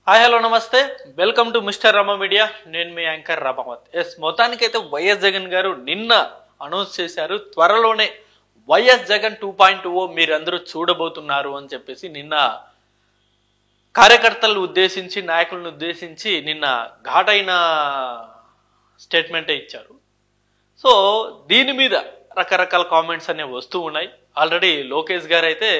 Hi hello నమస్తే welcome to mister Rama media. నేను మీ anchor Ramavath. మొత్తానికైతే వైఎస్ జగన్ గారు నిన్న అనౌన్స్ చేశారు, త్వరలోనే వైఎస్ జగన్ 2.0 మీరందరూ చూడబోతున్నారు అని చెప్పేసి నిన్న కార్యకర్తలను ఉద్దేశించి నాయకులను ఉద్దేశించి నిన్న ఘాటైన స్టేట్మెంటే ఇచ్చారు. సో దీని మీద రకరకాల కామెంట్స్ అనేవి వస్తూ ఉన్నాయి. ఆల్రెడీ లోకేష్ గారు అయితే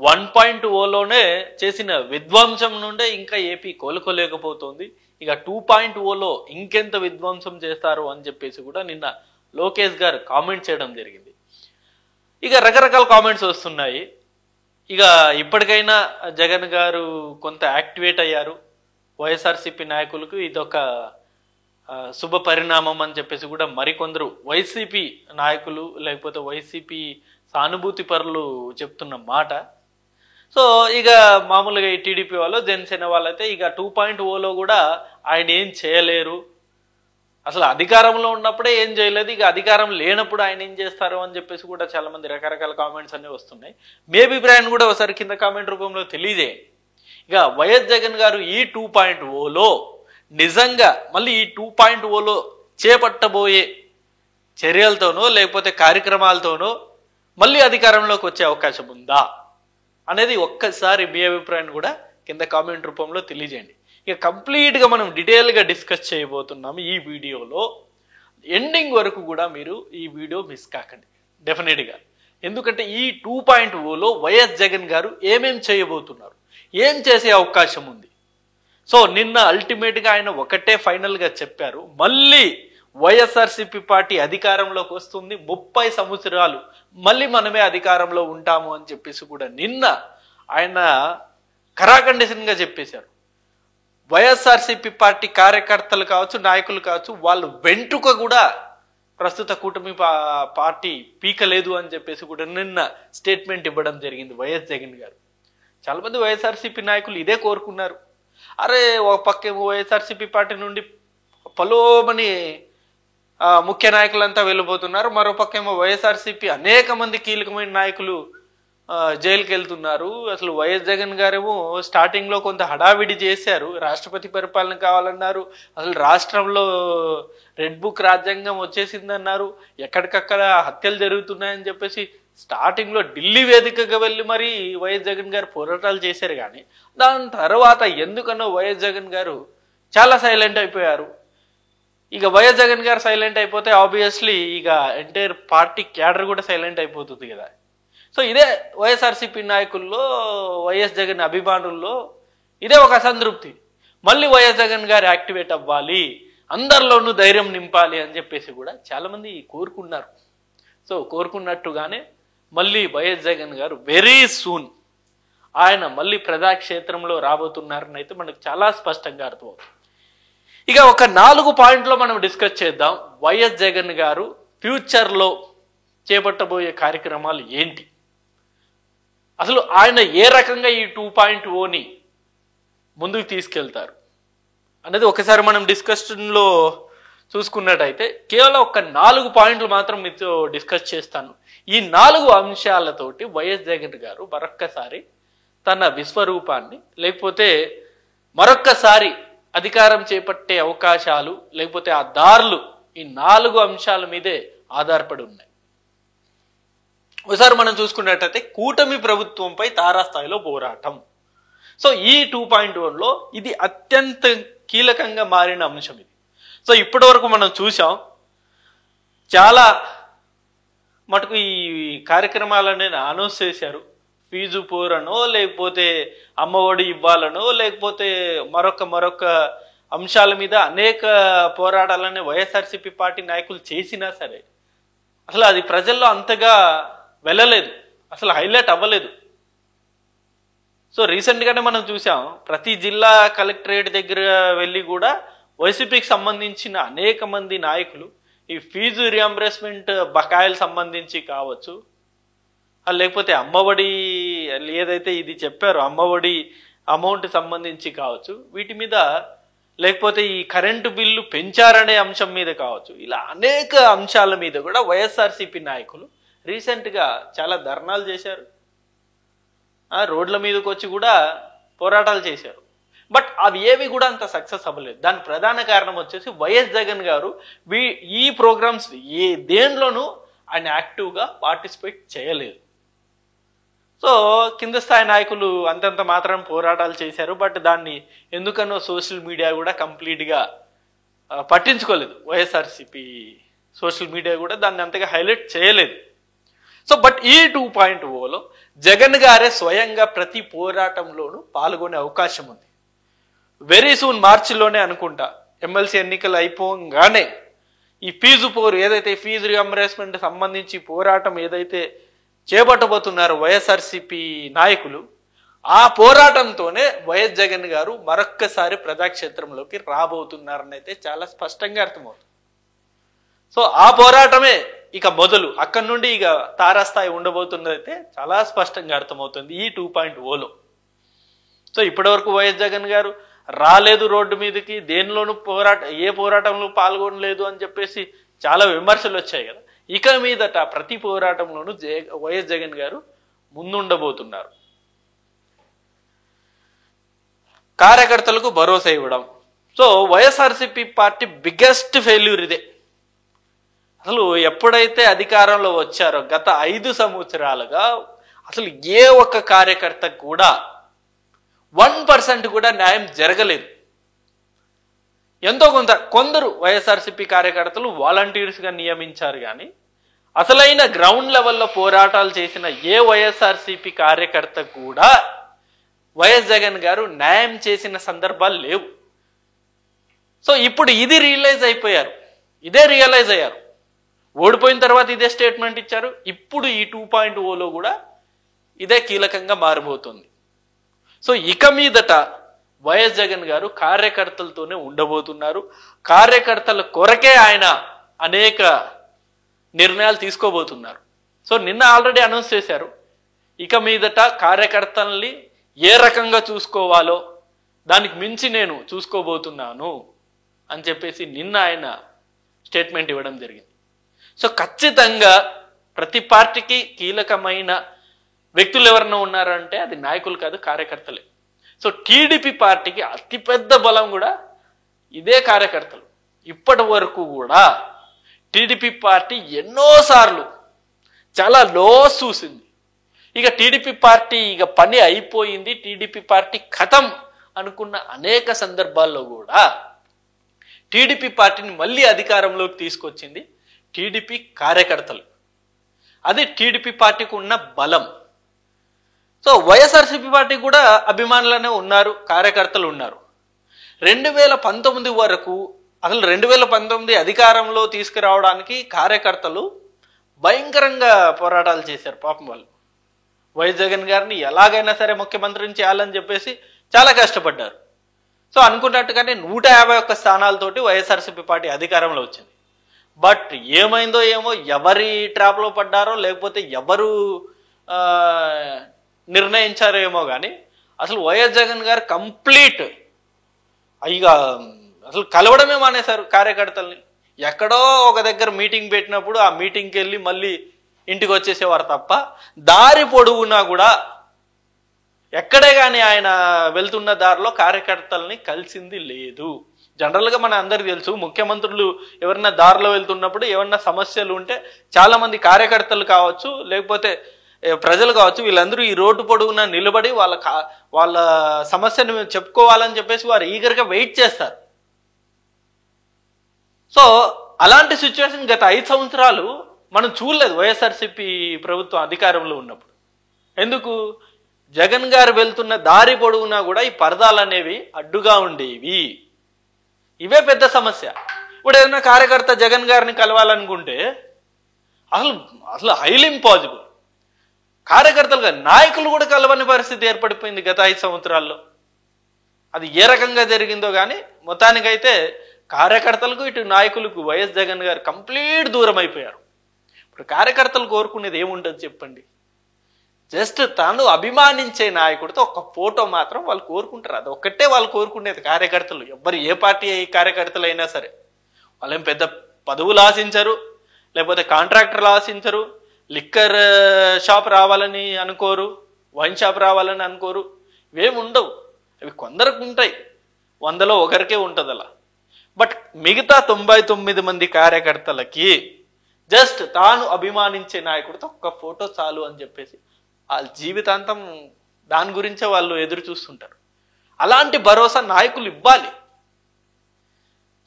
1.0లోనే చేసిన విధ్వంసం నుండే ఇంకా ఏపీ కోలుకోలేకపోతుంది, ఇక 2.0లో ఇంకెంత విధ్వంసం చేస్తారు అని చెప్పేసి కూడా నిన్న లోకేష్ గారు కామెంట్ చేయడం జరిగింది. ఇక రకరకాల కామెంట్స్ వస్తున్నాయి. ఇక ఇప్పటికైనా జగన్ గారు కొంత యాక్టివేట్ అయ్యారు, వైఎస్ఆర్సీపీ నాయకులకు ఇదొక శుభ పరిణామం అని చెప్పేసి కూడా మరికొందరు వైసీపీ నాయకులు లేకపోతే వైసీపీ సానుభూతి పరులు చెప్తున్న మాట. సో ఇక మామూలుగా ఈ టీడీపీ వాళ్ళు జనసేన వాళ్ళైతే ఇక 2.0లో కూడా ఆయన ఏం చేయలేరు, అసలు అధికారంలో ఉన్నప్పుడే ఏం చేయలేదు, ఇక అధికారం లేనప్పుడు ఆయన ఏం చేస్తారు అని చెప్పేసి కూడా చాలా మంది రకరకాల కామెంట్స్ అనేవి వస్తున్నాయి. మీ అభిప్రాయాన్ని కూడా ఒకసారి కింద కామెంట్ రూపంలో తెలియజేయండి. ఇక వైఎస్ జగన్ గారు ఈ 2.0లో నిజంగా మళ్ళీ ఈ 2.0లో చేపట్టబోయే చర్యలతోనో లేకపోతే కార్యక్రమాలతోనో మళ్ళీ అధికారంలోకి వచ్చే అవకాశం ఉందా అనేది ఒక్కసారి మీ అభిప్రాయాన్ని కూడా కింద కామెంట్ రూపంలో తెలియజేయండి. ఇక కంప్లీట్గా మనం డీటెయిల్గా డిస్కస్ చేయబోతున్నాము ఈ వీడియోలో. ఎండింగ్ వరకు కూడా మీరు ఈ వీడియో మిస్ కాకండి డెఫినెట్గా, ఎందుకంటే ఈ 2.0లో వైఎస్ జగన్ గారు ఏమేం చేయబోతున్నారు, ఏం చేసే అవకాశం ఉంది. సో నిన్న అల్టిమేట్గా ఆయన ఒకటే ఫైనల్గా చెప్పారు, మళ్ళీ వైఎస్ఆర్సీపీ పార్టీ అధికారంలోకి వస్తుంది, 30 సంవత్సరాలు మళ్ళీ మనమే అధికారంలో ఉంటాము అని చెప్పేసి కూడా నిన్న ఆయన కరాఖండితంగా చెప్పేశారు. వైఎస్ఆర్సీపీ పార్టీ కార్యకర్తలు కావచ్చు, నాయకులు కావచ్చు, వాళ్ళు వెంట్రుక కూడా ప్రస్తుత కూటమి పార్టీ పీకలేదు అని చెప్పేసి కూడా నిన్న స్టేట్మెంట్ ఇవ్వడం జరిగింది వైఎస్ జగన్ గారు. చాలా మంది వైఎస్ఆర్సీపీ నాయకులు ఇదే కోరుకున్నారు. అరే ఒక పక్కేమో వైఎస్ఆర్సీపీ పార్టీ నుండి పలోమని ముఖ్య నాయకులంతా వెళ్ళిపోతున్నారు, మరో పక్కేమో వైఎస్ఆర్సీపీ అనేక మంది కీలకమైన నాయకులు జైలుకి వెళ్తున్నారు. అసలు వైఎస్ జగన్ గారేమో స్టార్టింగ్లో కొంత హడావిడి చేశారు, రాష్ట్రపతి పరిపాలన కావాలన్నారు, అసలు రాష్ట్రంలో రెడ్ బుక్ రాజ్యాంగం వచ్చేసిందన్నారు, ఎక్కడికక్కడ హత్యలు జరుగుతున్నాయని చెప్పేసి స్టార్టింగ్లో ఢిల్లీ వేదికగా వెళ్ళి మరి వైఎస్ జగన్ గారు పోరాటాలు చేశారు. కానీ దాని తర్వాత ఎందుకనో వైఎస్ జగన్ గారు చాలా సైలెంట్ అయిపోయారు. ఇక వైఎస్ జగన్ గారు సైలెంట్ అయిపోతే ఆబ్వియస్లీ ఇక ఎంటైర్ పార్టీ క్యాడర్ కూడా సైలెంట్ అయిపోతుంది కదా. సో ఇదే వైఎస్ఆర్సీపీ నాయకుల్లో, వైఎస్ జగన్ అభిమానుల్లో ఇదే ఒక అసంతృప్తి. మళ్ళీ వైఎస్ జగన్ గారు యాక్టివేట్ అవ్వాలి, అందరిలోనూ ధైర్యం నింపాలి అని చెప్పేసి కూడా చాలామంది కోరుకున్నారు. సో కోరుకున్నట్టుగానే మళ్ళీ వైఎస్ జగన్ గారు వెరీ సూన్ ఆయన మళ్ళీ ప్రజాక్షేత్రంలో రాబోతున్నారని అయితే మనకు చాలా స్పష్టంగా అర్థమవుతుంది. ఇక ఒక 4 పాయింట్లో మనం డిస్కస్ చేద్దాం. వైఎస్ జగన్ గారు ఫ్యూచర్లో చేపట్టబోయే కార్యక్రమాలు ఏంటి, అసలు ఆయన ఏ రకంగా ఈ 2.0ని ముందుకు తీసుకెళ్తారు అనేది ఒకసారి మనం డిస్కషన్లో చూసుకున్నట్టయితే కేవలం ఒక 4 పాయింట్లు మాత్రం మీతో డిస్కస్ చేస్తాను. ఈ 4 అంశాలతోటి వైఎస్ జగన్ గారు మరొక్కసారి తన విశ్వరూపాన్ని లేకపోతే మరొక్కసారి అధికారం చేపట్టే అవకాశాలు లేకపోతే ఆ దారులు ఈ 4 అంశాల మీదే ఆధారపడి ఉన్నాయి. ఒకసారి మనం చూసుకున్నట్టయితే కూటమి ప్రభుత్వంపై తారాస్థాయిలో పోరాటం. సో ఈ 2.1లో ఇది అత్యంత కీలకంగా మారిన అంశం ఇది. సో ఇప్పటి వరకు మనం చూసాం, చాలా మటుకు ఈ కార్యక్రమాలనే అనౌన్స్ చేశారు. ఫీజు పోరనో లేకపోతే అమ్మఒడి ఇవ్వాలనో లేకపోతే మరొక అంశాల మీద అనేక పోరాటాలని వైఎస్ఆర్సీపీ పార్టీ నాయకులు చేసినా సరే అసలు అది ప్రజల్లో అంతగా వెళ్ళలేదు, అసలు హైలైట్ అవ్వలేదు. సో రీసెంట్గానే మనం చూసాం, ప్రతి జిల్లా కలెక్టరేట్ దగ్గర వెళ్ళి కూడా వైసీపీకి సంబంధించిన అనేక మంది నాయకులు ఈ ఫీజు రియంబర్స్మెంట్ బకాయిలు సంబంధించి కావచ్చు, లేకపోతే అమ్మఒడి ఏదైతే ఇది చెప్పారో అమ్మఒడి అమౌంట్ సంబంధించి కావచ్చు, వీటి మీద లేకపోతే ఈ కరెంటు బిల్లు పెంచారనే అంశం మీద కావచ్చు, ఇలా అనేక అంశాల మీద కూడా వైఎస్ఆర్సీపీ నాయకులు రీసెంట్గా చాలా ధర్నాలు చేశారు, రోడ్ల మీదకి వచ్చి కూడా పోరాటాలు చేశారు. బట్ అవి ఏవి కూడా అంత సక్సెస్ అవ్వలేదు. దాని ప్రధాన కారణం వచ్చేసి వైఎస్ జగన్ గారు ఈ ప్రోగ్రామ్స్ దేనిలోనూ ఆయన యాక్టివ్గా పార్టిసిపేట్ చేయలేదు. సో కింద స్థాయి నాయకులు అంతంత మాత్రం పోరాటాలు చేశారు. బట్ దాన్ని ఎందుకనో సోషల్ మీడియా కూడా కంప్లీట్గా పట్టించుకోలేదు. వైఎస్ఆర్సీపీ సోషల్ మీడియా కూడా దాన్ని అంతగా హైలైట్ చేయలేదు. సో బట్ ఈ 2.0లో జగన్ గారే స్వయంగా ప్రతి పోరాటంలోనూ పాల్గొనే అవకాశం ఉంది. వెరీ సూన్ మార్చిలోనే అనుకుంటా ఎమ్మెల్సీ ఎన్నికలు అయిపోగానే ఈ ఏదైతే ఫీజు రియంబర్స్మెంట్ సంబంధించి పోరాటం ఏదైతే చేపట్టబోతున్నారో వైఎస్ఆర్సీపీ నాయకులు, ఆ పోరాటంతోనే వైఎస్ జగన్ గారు మరొక్కసారి ప్రజాక్షేత్రంలోకి రాబోతున్నారని అయితే చాలా స్పష్టంగా అర్థమవుతుంది. సో ఆ పోరాటమే ఇక మొదలు, అక్కడి నుండి ఇక తారాస్థాయి ఉండబోతున్నదైతే చాలా స్పష్టంగా అర్థమవుతుంది ఈ 2.0లో. సో ఇప్పటివరకు వైఎస్ జగన్ గారు రాలేదు రోడ్డు మీదకి, దేనిలోనూ ఏ పోరాటంలో పాల్గొనలేదు అని చెప్పేసి చాలా విమర్శలు వచ్చాయి కదా. ఇక మీదట ప్రతి పోరాటంలోనూ వైఎస్ జగన్ గారు ముందుండబోతున్నారు. కార్యకర్తలకు భరోసా ఇవ్వడం. So YSRCP party biggest failure ఇదే. అసలు ఎప్పుడైతే అధికారంలో వచ్చారో గత 5 సంవత్సరాలుగా అసలు ఏ ఒక్క కార్యకర్తకు కూడా 1% కూడా న్యాయం జరగలేదు. ఎంతో కొందరు వైఎస్ఆర్సీపీ కార్యకర్తలు వాలంటీర్స్గా నియమించారు, కానీ అసలైన గ్రౌండ్ లెవెల్లో పోరాటాలు చేసిన ఏ వైఎస్ఆర్సీపీ కార్యకర్త కూడా వైఎస్ జగన్ గారు న్యాయం చేసిన సందర్భాలు లేవు. సో ఇప్పుడు ఇదే రియలైజ్ అయ్యారు. ఓడిపోయిన తర్వాత ఇదే స్టేట్మెంట్ ఇచ్చారు. ఇప్పుడు ఈ 2.0లో కూడా ఇదే కీలకంగా మారబోతుంది. సో ఇక మీదట వైఎస్ జగన్ గారు కార్యకర్తలతోనే ఉండబోతున్నారు. కార్యకర్తల కొరకే ఆయన అనేక నిర్ణయాలు తీసుకోబోతున్నారు. సో నిన్న ఆల్రెడీ అనౌన్స్ చేశారు, ఇక మీదట కార్యకర్తల్ని ఏ రకంగా చూసుకోవాలో దానికి మించి నేను చూసుకోబోతున్నాను అని చెప్పేసి నిన్న ఆయన స్టేట్మెంట్ ఇవ్వడం జరిగింది. సో ఖచ్చితంగా ప్రతి పార్టీకి కీలకమైన వ్యక్తులు ఎవరైనా ఉన్నారంటే అది నాయకులు కాదు, కార్యకర్తలే. సో టీడీపీ పార్టీకి అతిపెద్ద బలం కూడా ఇదే కార్యకర్తలు. ఇప్పటి వరకు కూడా టీడీపీ పార్టీ ఎన్నోసార్లు చాలా లోస్ చూసింది. ఇక టీడీపీ పార్టీ ఇక పని అయిపోయింది, టీడీపీ పార్టీ ఖతం అనుకున్న అనేక సందర్భాల్లో కూడా టీడీపీ పార్టీని మళ్ళీ అధికారంలోకి తీసుకొచ్చింది టీడీపీ కార్యకర్తలు. అది టీడీపీ పార్టీకి ఉన్న బలం. సో వైఎస్ఆర్సీపీ పార్టీ కూడా అభిమానులనే ఉన్నారు, కార్యకర్తలు ఉన్నారు. 2019 వరకు అసలు 2019 అధికారంలో తీసుకురావడానికి కార్యకర్తలు భయంకరంగా పోరాటాలు చేశారు. పాపం వాళ్ళు వైఎస్ జగన్ గారిని ఎలాగైనా సరే ముఖ్యమంత్రిని చేయాలని చెప్పేసి చాలా కష్టపడ్డారు. సో అనుకున్నట్టుగానే 151 స్థానాలతోటి వైఎస్ఆర్సీపీ పార్టీ అధికారంలో వచ్చింది. బట్ ఏమైందో ఏమో, ఎవరి ట్రాప్లో పడ్డారో లేకపోతే ఎవరు నిర్ణయించారో ఏమో కానీ అసలు వైఎస్ జగన్ గారు కంప్లీట్ ఇక అసలు కలవడమే మానేశారు కార్యకర్తల్ని. ఎక్కడో ఒక దగ్గర మీటింగ్ పెట్టినప్పుడు ఆ మీటింగ్కి వెళ్ళి మళ్ళీ ఇంటికి వచ్చేసేవారు తప్ప దారి పొడవునా కూడా ఎక్కడే కానీ ఆయన వెళ్తున్న దారిలో కార్యకర్తల్ని కలిసింది లేదు. జనరల్గా మన అందరికి తెలుసు, ముఖ్యమంత్రులు ఎవరన్నా దారిలో వెళ్తున్నప్పుడు ఏమన్నా సమస్యలు ఉంటే చాలా మంది కార్యకర్తలు కావచ్చు లేకపోతే ప్రజలు కావచ్చు, వీళ్ళందరూ ఈ రోడ్డు పొడవునా నిలబడి వాళ్ళ సమస్యను చెప్పుకోవాలని చెప్పేసి వారు ఈగర్గా వెయిట్ చేస్తారు. సో అలాంటి సిచ్యువేషన్ గత 5 సంవత్సరాలు మనం చూడలేదు వైఎస్ఆర్సీపీ ప్రభుత్వం అధికారంలో ఉన్నప్పుడు. ఎందుకు? జగన్ గారు వెళ్తున్న దారి పొడవునా కూడా ఈ పరదాలు అనేవి అడ్డుగా ఉండేవి. ఇవే పెద్ద సమస్య. ఇప్పుడు ఏదైనా కార్యకర్త జగన్ గారిని కలవాలనుకుంటే అసలు హైలీ ఇంపాసిబుల్. కార్యకర్తలుగా నాయకులు కూడా కలవని పరిస్థితి ఏర్పడిపోయింది గత 5 సంవత్సరాల్లో. అది ఏ రకంగా జరిగిందో కానీ మొత్తానికైతే కార్యకర్తలకు ఇటు నాయకులకు వైఎస్ జగన్ గారు కంప్లీట్ దూరం అయిపోయారు. ఇప్పుడు కార్యకర్తలు కోరుకునేది ఏముంటుంది చెప్పండి? జస్ట్ తాను అభిమానించే నాయకుడితో ఒక ఫోటో మాత్రం వాళ్ళు కోరుకుంటారు. అది ఒక్కటే వాళ్ళు కోరుకునేది కార్యకర్తలు. ఎవ్వరు ఏ పార్టీ కార్యకర్తలు అయినా సరే వాళ్ళేం పెద్ద పదవులు ఆశించరు, లేకపోతే కాంట్రాక్టర్లు ఆశించరు, లిక్కర్ షాప్ రావాలని అనుకోరు, వైన్ షాప్ రావాలని అనుకోరు, ఇవేమి ఉండవు. అవి కొందరికి ఉంటాయి, 100లో ఒకరికే ఉంటుంది అలా. బట్ మిగతా 99 మంది కార్యకర్తలకి జస్ట్ తాను అభిమానించే నాయకుడితో ఒక్క ఫోటో చాలు అని చెప్పేసి వాళ్ళ జీవితాంతం దాని గురించే వాళ్ళు ఎదురు చూస్తుంటారు. అలాంటి భరోసా నాయకులు ఇవ్వాలి.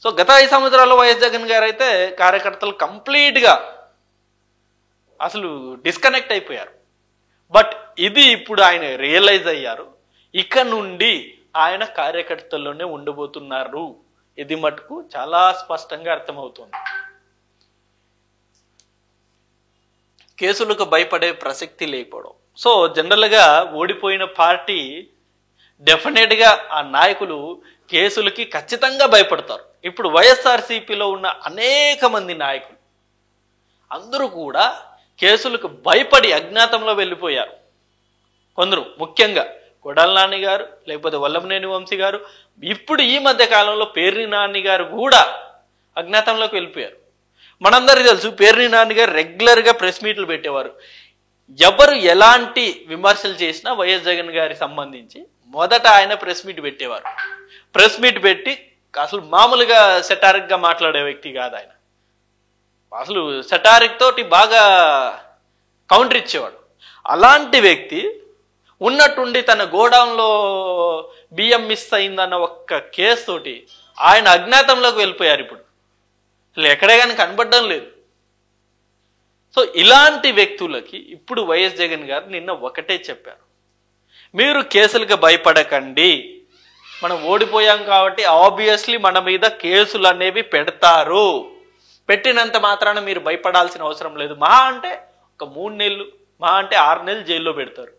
సో గత 5 సంవత్సరాల్లో వైఎస్ జగన్ గారు అయితే కార్యకర్తలు కంప్లీట్గా అసలు డిస్కనెక్ట్ అయిపోయారు. బట్ ఇది ఇప్పుడు ఆయన రియలైజ్ అయ్యారు, ఇక నుండి ఆయన కార్యకర్తల్లోనే ఉండబోతున్నారు. ఇది మటుకు చాలా స్పష్టంగా అర్థమవుతుంది. కేసులకు భయపడే ప్రసక్తి లేకపోవడం. సో జనరల్గా ఓడిపోయిన పార్టీ డెఫినెట్గా ఆ నాయకులు కేసులకి ఖచ్చితంగా భయపడతారు. ఇప్పుడు వైఎస్ఆర్సీపీలో ఉన్న అనేక మంది నాయకులు అందరూ కూడా కేసులకు భయపడి అజ్ఞాతంలో వెళ్ళిపోయారు. కొందరు ముఖ్యంగా కొడాలి నాని గారు, లేకపోతే వల్లభనేని వంశీ గారు, ఇప్పుడు ఈ మధ్య కాలంలో పేర్ని నాని గారు కూడా అజ్ఞాతంలోకి వెళ్ళిపోయారు. మనందరికీ తెలుసు పేర్ని నాని గారు రెగ్యులర్గా ప్రెస్ మీట్లు పెట్టేవారు. ఎవరు ఎలాంటి విమర్శలు చేసినా వైఎస్ జగన్ గారికి సంబంధించి మొదట ఆయన ప్రెస్ మీట్ పెట్టేవారు. ప్రెస్ మీట్ పెట్టి అసలు మామూలుగా సెటారిక్గా మాట్లాడే వ్యక్తి కాదు ఆయన. అసలు సెటారిక్ తోటి బాగా కౌంటర్ ఇచ్చేవాడు. అలాంటి వ్యక్తి ఉన్నట్టుండి తన గోడౌన్లో బియ్యం మిస్ అయిందన్న ఒక్క కేసు తోటి ఆయన అజ్ఞాతంలోకి వెళ్ళిపోయారు. ఇప్పుడు అసలు ఎక్కడే కానీ కనబడడం లేదు. సో ఇలాంటి వ్యక్తులకి ఇప్పుడు వైఎస్ జగన్ గారు నిన్న ఒకటే చెప్పారు, మీరు కేసులకు భయపడకండి, మనం ఓడిపోయాం కాబట్టి ఆబ్వియస్లీ మన మీద కేసులు అనేవి పెడతారు, పెట్టినంత మాత్రాన మీరు భయపడాల్సిన అవసరం లేదు. మహా అంటే ఒక 3 నెలలు, మహా అంటే 6 నెలలు జైల్లో పెడతారు.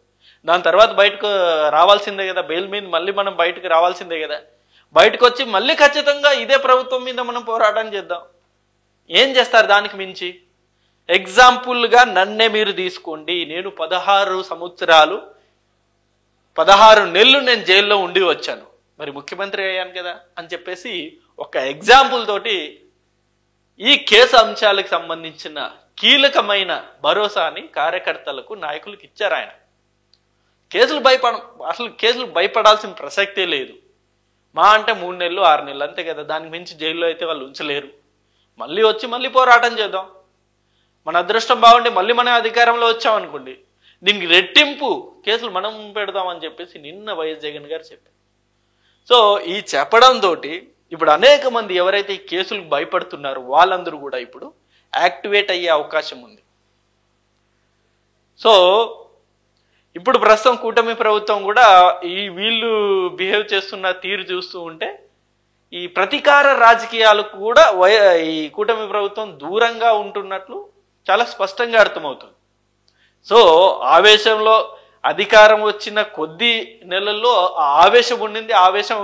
దాని తర్వాత బయటకు రావాల్సిందే కదా, బెయిల్ మీద మళ్ళీ మనం బయటకు రావాల్సిందే కదా. బయటకు వచ్చి మళ్ళీ ఖచ్చితంగా ఇదే ప్రభుత్వం మీద మనం పోరాటం చేద్దాం. ఏం చేస్తారు దానికి మించి? ఎగ్జాంపుల్గా నన్నే మీరు తీసుకోండి. నేను 16 సంవత్సరాలు 16 నెలలు నేను జైల్లో ఉండి వచ్చాను, మరి ముఖ్యమంత్రి అయ్యాను కదా అని చెప్పేసి ఒక ఎగ్జాంపుల్ తోటి ఈ కేసు అంశాలకు సంబంధించిన కీలకమైన భరోసాని కార్యకర్తలకు, నాయకులకు ఇచ్చారు ఆయన. అసలు కేసులు భయపడాల్సిన ప్రసక్తే లేదు. మా అంటే 3 నెలలు 6 నెలలు అంతే కదా, దానికి మించి జైల్లో అయితే వాళ్ళు ఉంచలేరు. మళ్ళీ వచ్చి మళ్ళీ పోరాటం చేద్దాం. మన అదృష్టం బాగుండి మళ్ళీ మన అధికారంలో వచ్చామనుకోండి, దీనికి రెట్టింపు కేసులు మనం పెడదామని చెప్పేసి నిన్న వైఎస్ జగన్ గారు చెప్పారు. సో ఈ చెప్పడంతో ఇప్పుడు అనేక మంది ఎవరైతే ఈ కేసులకు భయపడుతున్నారో వాళ్ళందరూ కూడా ఇప్పుడు యాక్టివేట్ అయ్యే అవకాశం ఉంది. సో ఇప్పుడు ప్రస్తుతం కూటమి ప్రభుత్వం కూడా వీళ్ళు బిహేవ్ చేస్తున్న తీరు చూస్తూ ఉంటే ఈ ప్రతీకార రాజకీయాలకు కూడా ఈ కూటమి ప్రభుత్వం దూరంగా ఉంటున్నట్లు చాలా స్పష్టంగా అర్థమవుతుంది. సో ఆవేశంలో అధికారం వచ్చిన కొద్ది నెలల్లో ఆ ఆవేశం ఉండింది, ఆవేశం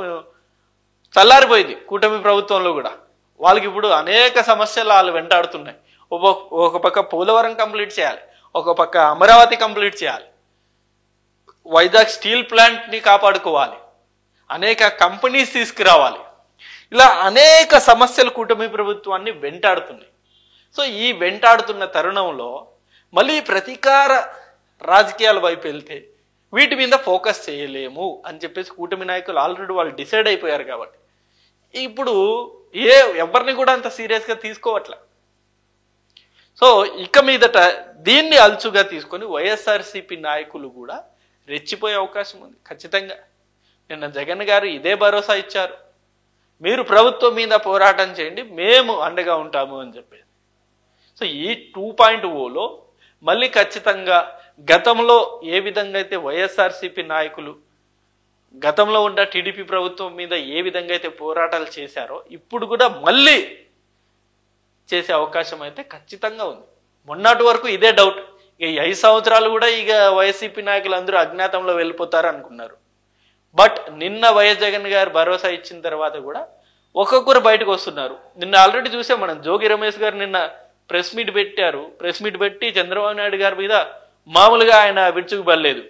చల్లారిపోయింది కూటమి ప్రభుత్వంలో కూడా. వాళ్ళకి ఇప్పుడు అనేక సమస్యలు వాళ్ళు వెంటాడుతున్నాయి. ఒక పక్క పోలవరం కంప్లీట్ చేయాలి, ఒక పక్క అమరావతి కంప్లీట్ చేయాలి, వైజాగ్ స్టీల్ ప్లాంట్ని కాపాడుకోవాలి, అనేక కంపెనీస్ తీసుకురావాలి. ఇలా అనేక సమస్యలు కూటమి ప్రభుత్వాన్ని వెంటాడుతున్నాయి. సో ఈ వెంటాడుతున్న తరుణంలో మళ్ళీ ప్రతీకార రాజకీయాల వైపు వెళ్తే వీటి మీద ఫోకస్ చేయలేము అని చెప్పేసి కూటమి నాయకులు ఆల్రెడీ వాళ్ళు డిసైడ్ అయిపోయారు. కాబట్టి ఇప్పుడు ఎవరిని కూడా అంత సీరియస్గా తీసుకోవట్లే. సో ఇక మీదట దీన్ని అల్చుగా తీసుకొని వైఎస్ఆర్సీపీ నాయకులు కూడా రెచ్చిపోయే అవకాశం ఉంది ఖచ్చితంగా. నిన్న జగన్ గారు ఇదే భరోసా ఇచ్చారు, మీరు ప్రభుత్వం మీద పోరాటం చేయండి, మేము అండగా ఉంటాము అని చెప్పేసి. సో ఈ 2.0లో మళ్ళీ ఖచ్చితంగా గతంలో ఏ విధంగా అయితే వైఎస్ఆర్సీపీ నాయకులు గతంలో ఉన్న టీడీపీ ప్రభుత్వం మీద ఏ విధంగా అయితే పోరాటాలు చేశారో ఇప్పుడు కూడా మళ్ళీ చేసే అవకాశం అయితే ఖచ్చితంగా ఉంది. మొన్నటి వరకు ఇదే డౌట్, ఈ 5 సంవత్సరాలు కూడా ఇక వైసీపీ నాయకులు అందరూ అజ్ఞాతంలో వెళ్ళిపోతారు అనుకున్నారు. బట్ నిన్న వైఎస్ జగన్ గారు భరోసా ఇచ్చిన తర్వాత కూడా ఒక్కొక్కరు బయటకు వస్తున్నారు. నిన్న ఆల్రెడీ చూసాం మనం, జోగి రమేష్ గారు నిన్న ప్రెస్ మీట్ పెట్టారు. ప్రెస్ మీట్ పెట్టి చంద్రబాబు నాయుడు గారి మీద మామూలుగా ఆయన విరుచుకుపడలేదు.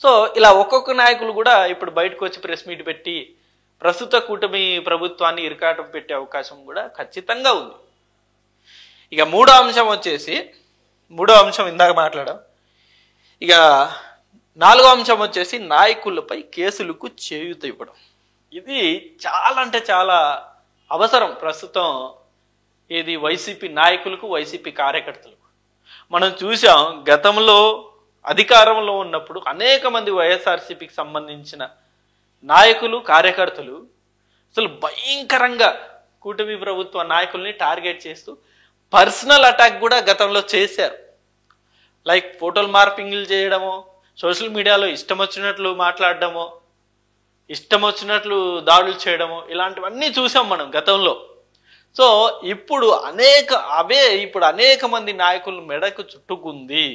సో ఇలా ఒక్కొక్క నాయకులు కూడా ఇప్పుడు బయటకు వచ్చి ప్రెస్ మీట్ పెట్టి ప్రస్తుత కూటమి ప్రభుత్వాన్ని ఇరకాటం పెట్టే అవకాశం కూడా ఖచ్చితంగా ఉంది. ఇక మూడో అంశం ఇందాక మాట్లాడాం. ఇక నాలుగో అంశం వచ్చేసి నాయకులపై కేసులకు చేయూత ఇవ్వడం. ఇది చాలా అంటే చాలా అవసరం ప్రస్తుతం. ఇది వైసీపీ నాయకులకు, వైసీపీ కార్యకర్తలకు. మనం చూసాం గతంలో అధికారంలో ఉన్నప్పుడు అనేక మంది వైఎస్ఆర్సీపీకి సంబంధించిన నాయకులు, కార్యకర్తలు అసలు భయంకరంగా కూటమి ప్రభుత్వ నాయకుల్ని టార్గెట్ చేస్తూ పర్సనల్ అటాక్ కూడా గతంలో చేశారు. లైక్ ఫోటోలు మార్పింగ్లు చేయడమో, సోషల్ మీడియాలో ఇష్టం వచ్చినట్లు మాట్లాడడమో, ఇష్టం వచ్చినట్లు దాడులు చేయడమో, ఇలాంటివన్నీ చూసాం మనం గతంలో. సో ఇప్పుడు అనేక మంది నాయకులు మెడకు చుట్టుకుంది.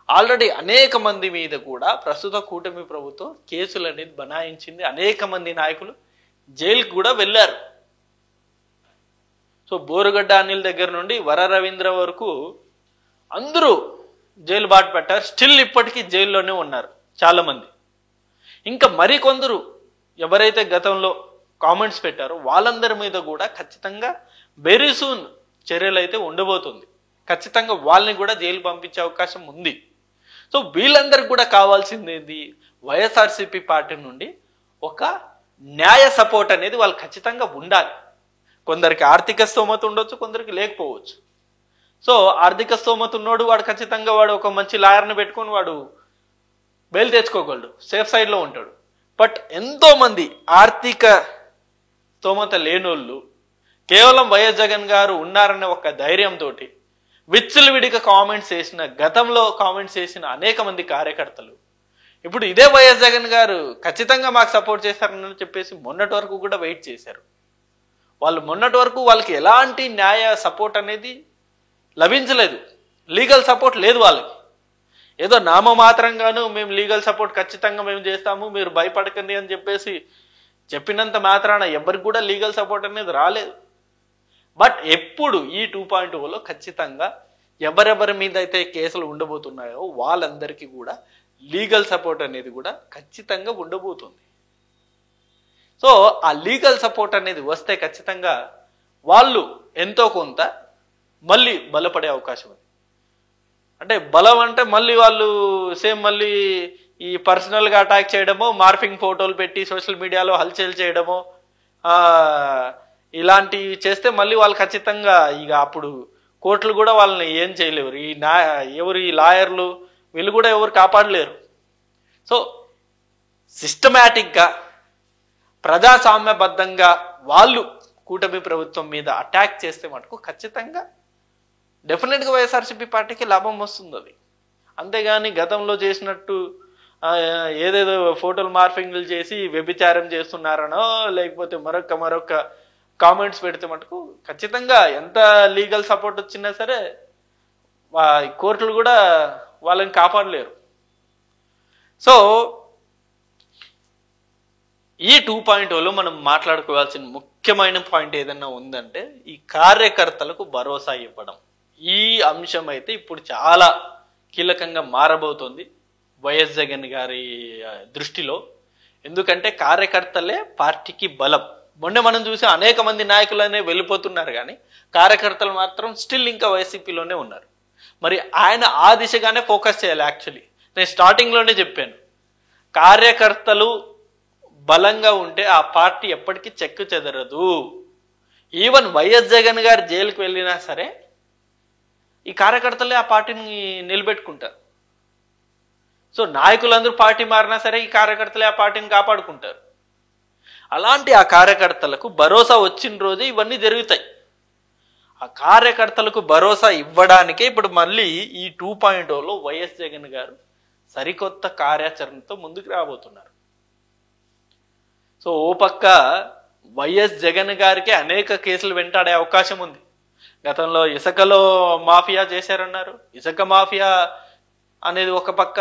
ఆల్రెడీ అనేక మంది మీద కూడా ప్రస్తుత కూటమి ప్రభుత్వం కేసులు అనేది బనాయించింది. అనేక మంది నాయకులు జైలుకు కూడా వెళ్ళారు. సో బోరుగడ్డ అనిల్ దగ్గర నుండి వర రవీంద్ర వరకు అందరూ జైలు బాట పెట్టారు. స్టిల్ ఇప్పటికీ జైల్లోనే ఉన్నారు చాలా మంది. ఇంకా మరికొందరు ఎవరైతే గతంలో కామెంట్స్ పెట్టారో వాళ్ళందరి మీద కూడా ఖచ్చితంగా వెరీ సూన్ చర్యలు అయితే ఉండబోతుంది. ఖచ్చితంగా వాళ్ళని కూడా జైలు పంపించే అవకాశం ఉంది. సో వీళ్ళందరికీ కూడా కావాల్సింది వైఎస్ఆర్సీపీ పార్టీ నుండి ఒక న్యాయ సపోర్ట్ అనేది వాళ్ళు ఖచ్చితంగా ఉండాలి. కొందరికి ఆర్థిక స్తోమత ఉండొచ్చు, కొందరికి లేకపోవచ్చు. సో ఆర్థిక స్తోమత ఉన్నోడు వాడు ఖచ్చితంగా వాడు ఒక మంచి లాయర్ని పెట్టుకొని వాడు బెయిల్ తెచ్చుకోగలడు, సేఫ్ సైడ్లో ఉంటాడు. బట్ ఎంతో మంది ఆర్థిక స్తోమత లేనోళ్ళు కేవలం వైఎస్ జగన్ గారు ఉన్నారనే ఒక ధైర్యంతో విచ్చలవిడిగా గతంలో కామెంట్స్ చేసిన అనేక మంది కార్యకర్తలు ఇప్పుడు ఇదే వైఎస్ జగన్ గారు ఖచ్చితంగా మాకు సపోర్ట్ చేశారని చెప్పేసి మొన్నటి వరకు కూడా వెయిట్ చేశారు. వాళ్ళు మొన్నటి వరకు వాళ్ళకి ఎలాంటి న్యాయ సపోర్ట్ అనేది లభించలేదు, లీగల్ సపోర్ట్ లేదు వాళ్ళకి. ఏదో నామమాత్రంగాను మేము లీగల్ సపోర్ట్ ఖచ్చితంగా మేము చేస్తాము, మీరు భయపడకండి అని చెప్పేసి చెప్పినంత మాత్రాన ఎవరికి కూడా లీగల్ సపోర్ట్ అనేది రాలేదు. బట్ ఎప్పుడు ఈ 2.0లో ఖచ్చితంగా ఎవరెవరి మీద అయితే కేసులు ఉండబోతున్నాయో వాళ్ళందరికీ కూడా లీగల్ సపోర్ట్ అనేది కూడా ఖచ్చితంగా ఉండబోతుంది. సో ఆ లీగల్ సపోర్ట్ అనేది వస్తే ఖచ్చితంగా వాళ్ళు ఎంతో కొంత మళ్ళీ బలపడే అవకాశం ఉంది. అంటే బలం అంటే మళ్ళీ వాళ్ళు మళ్ళీ ఈ పర్సనల్గా అటాక్ చేయడమో, మార్ఫింగ్ ఫోటోలు పెట్టి సోషల్ మీడియాలో హల్చల్ చేయడమో ఇలాంటివి చేస్తే మళ్ళీ వాళ్ళు ఖచ్చితంగా ఇక అప్పుడు కోర్టులు కూడా వాళ్ళని ఏం చేయలేరు. ఈ లాయర్లు వీళ్ళు కూడా ఎవరు కాపాడలేరు. సో సిస్టమేటిక్గా ప్రజాస్వామ్యబద్ధంగా వాళ్ళు కూటమి ప్రభుత్వం మీద అటాక్ చేస్తే మటుకు ఖచ్చితంగా డెఫినెట్గా వైఎస్ఆర్సీపీ పార్టీకి లాభం వస్తుంది అది. అంతేగాని గతంలో చేసినట్టు ఏదేదో ఫోటోలు మార్ఫింగ్లు చేసి వ్యభిచారం చేస్తున్నారనో లేకపోతే మరొక కామెంట్స్ పెడితే మటుకు ఖచ్చితంగా ఎంత లీగల్ సపోర్ట్ వచ్చినా సరే కోర్టులు కూడా వాళ్ళని కాపాడలేరు. సో ఈ 2.0లో మనం మాట్లాడుకోవాల్సిన ముఖ్యమైన పాయింట్ ఏదన్నా ఉందంటే ఈ కార్యకర్తలకు భరోసా ఇవ్వడం. ఈ అంశం అయితే ఇప్పుడు చాలా కీలకంగా మారబోతోంది వైఎస్ జగన్ గారి దృష్టిలో. ఎందుకంటే కార్యకర్తలే పార్టీకి బలం. మొన్న మనం చూసి అనేక మంది నాయకులనే వెళ్ళిపోతున్నారు కానీ కార్యకర్తలు మాత్రం స్టిల్ ఇంకా వైసీపీలోనే ఉన్నారు. మరి ఆయన ఆ దిశగానే ఫోకస్ చేయాలి. యాక్చువల్లీ నేను స్టార్టింగ్లోనే చెప్పాను, కార్యకర్తలు బలంగా ఉంటే ఆ పార్టీ ఎప్పటికీ చెక్కు చెదరదు. ఈవెన్ వైఎస్ జగన్ గారు జైలుకు వెళ్ళినా సరే ఈ కార్యకర్తలే ఆ పార్టీని నిలబెట్టుకుంటారు. సో నాయకులందరూ పార్టీ మారినా సరే ఈ కార్యకర్తలే ఆ పార్టీని కాపాడుకుంటారు. అలాంటి ఆ కార్యకర్తలకు భరోసా వచ్చిన రోజు ఇవన్నీ జరుగుతాయి. ఆ కార్యకర్తలకు భరోసా ఇవ్వడానికే ఇప్పుడు మళ్ళీ ఈ 2.0లో వైఎస్ జగన్ గారు సరికొత్త కార్యాచరణతో ముందుకు రాబోతున్నారు. సో ఓ పక్క వైఎస్ జగన్ గారికి అనేక కేసులు వెంటాడే అవకాశం ఉంది. గతంలో ఇసుకలో మాఫియా చేశారన్నారు. ఇసుక మాఫియా అనేది ఒక పక్క,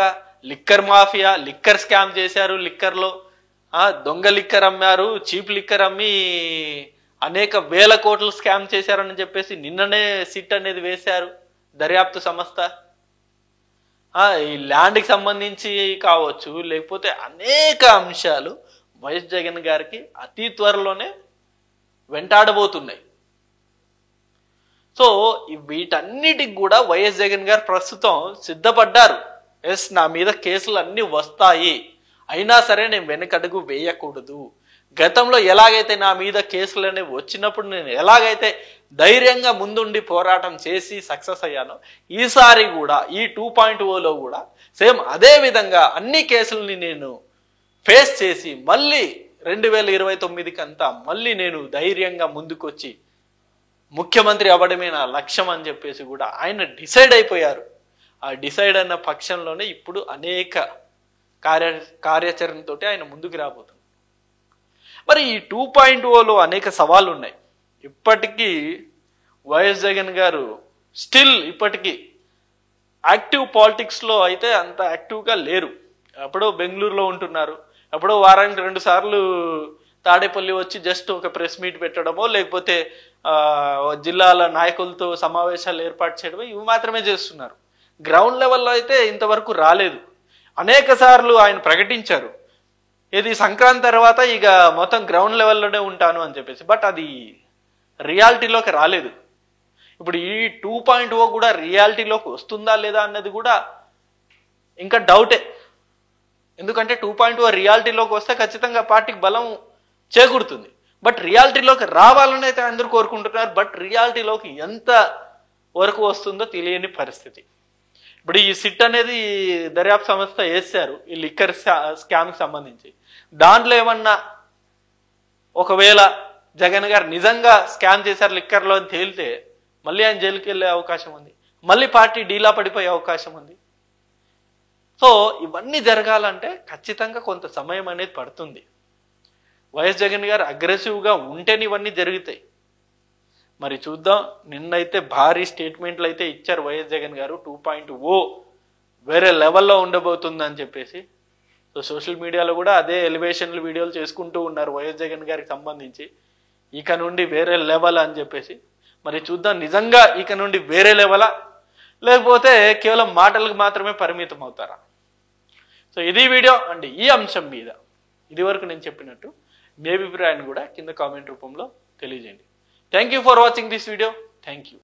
లిక్కర్ మాఫియా, లిక్కర్ స్కామ్ చేశారు. లిక్కర్లో దొంగ లిక్కర్ అమ్మారు, చీప్ లిక్కర్ అమ్మి అనేక వేల కోట్లు స్కామ్ చేశారని చెప్పేసి నిన్ననే సిట్ అనేది వేశారు దర్యాప్తు సంస్థ. ఈ ల్యాండ్కి సంబంధించి కావచ్చు, లేకపోతే అనేక అంశాలు వైఎస్ జగన్ గారికి అతి త్వరలోనే వెంటాడబోతున్నాయి. సో వీటన్నిటికి కూడా వైఎస్ జగన్ గారు ప్రస్తుతం సిద్ధపడ్డారు. ఎస్, నా మీద కేసులు అన్నీ వస్తాయి, అయినా సరే నేను వెనకడుగు వేయకూడదు. గతంలో ఎలాగైతే నా మీద కేసులు అనేవి వచ్చినప్పుడు నేను ఎలాగైతే ధైర్యంగా ముందుండి పోరాటం చేసి సక్సెస్ అయ్యానో, ఈసారి కూడా ఈ 2.0లో కూడా సేమ్ అదే విధంగా అన్ని కేసుల్ని నేను ఫేస్ చేసి మళ్ళీ 2029కి అంతా మళ్ళీ నేను ధైర్యంగా ముందుకొచ్చి ముఖ్యమంత్రి అవ్వడమే నా లక్ష్యం అని చెప్పేసి కూడా ఆయన డిసైడ్ అయిపోయారు. ఆ డిసైడ్ అయిన పక్షంలోనే ఇప్పుడు అనేక కార్యాచరణతో ఆయన ముందుకు రాబోతున్నారు. మరి ఈ 2.0లో అనేక సవాళ్ళు ఉన్నాయి. ఇప్పటికీ వైఎస్ జగన్ గారు స్టిల్ ఇప్పటికీ యాక్టివ్ పాలిటిక్స్లో అయితే అంత యాక్టివ్గా లేరు. ఎప్పుడో బెంగళూరులో ఉంటున్నారు, ఎప్పుడో వారానికి 2 సార్లు తాడేపల్లి వచ్చి జస్ట్ ఒక ప్రెస్ మీట్ పెట్టడమో లేకపోతే జిల్లాల నాయకులతో సమావేశాలు ఏర్పాటు చేయడమో ఇవి మాత్రమే చేస్తున్నారు. గ్రౌండ్ లెవెల్లో అయితే ఇంతవరకు రాలేదు. అనేక సార్లు ఆయన ప్రకటించారు, ఇది సంక్రాంతి తర్వాత ఇక మొత్తం గ్రౌండ్ లెవెల్లోనే ఉంటాను అని చెప్పేసి, బట్ అది రియాలిటీలోకి రాలేదు. ఇప్పుడు ఈ 2.0 కూడా రియాలిటీలోకి వస్తుందా లేదా అన్నది కూడా ఇంకా డౌటే. ఎందుకంటే 2.0 రియాలిటీలోకి వస్తే ఖచ్చితంగా పార్టీకి బలం చేకూరుతుంది. బట్ రియాలిటీలోకి రావాలని అయితే అందరూ కోరుకుంటున్నారు. బట్ రియాలిటీలోకి ఎంత వరకు వస్తుందో తెలియని పరిస్థితి. ఇప్పుడు ఈ సిట్ అనేది దర్యాప్తు సంస్థ వేశారు ఈ లిక్కర్ స్కామ్కి సంబంధించి. దాంట్లో ఏమన్నా ఒకవేళ జగన్ గారు నిజంగా స్కామ్ చేశారు లిక్కర్లో అని తేలితే మళ్ళీ ఆయన జైలుకి వెళ్ళే అవకాశం ఉంది, మళ్ళీ పార్టీ డీలా పడిపోయే అవకాశం ఉంది. సో ఇవన్నీ జరగాలంటే ఖచ్చితంగా కొంత సమయం అనేది పడుతుంది. వైఎస్ జగన్ గారు అగ్రెసివ్గా ఉంటేనే ఇవన్నీ జరుగుతాయి. మరి చూద్దాం. నిన్నైతే భారీ స్టేట్మెంట్లు అయితే ఇచ్చారు వైఎస్ జగన్ గారు, 2.0 వేరే లెవెల్లో ఉండబోతుందని చెప్పేసి. సో సోషల్ మీడియాలో కూడా అదే ఎలివేషన్లు వీడియోలు చేసుకుంటూ ఉన్నారు వైఎస్ జగన్ గారికి సంబంధించి, ఇక నుండి వేరే లెవెల్ అని చెప్పేసి. మరి చూద్దాం నిజంగా ఇక నుండి వేరే లెవెలా లేకపోతే కేవలం మాటలకు మాత్రమే పరిమితం అవుతారా. సో ఇది వీడియో అండి. ఈ అంశం మీద ఇది వరకు నేను చెప్పినట్టు మీ అభిప్రాయాన్ని కూడా కింద కామెంట్ రూపంలో తెలియజేయండి. Thank you for watching this video. Thank you.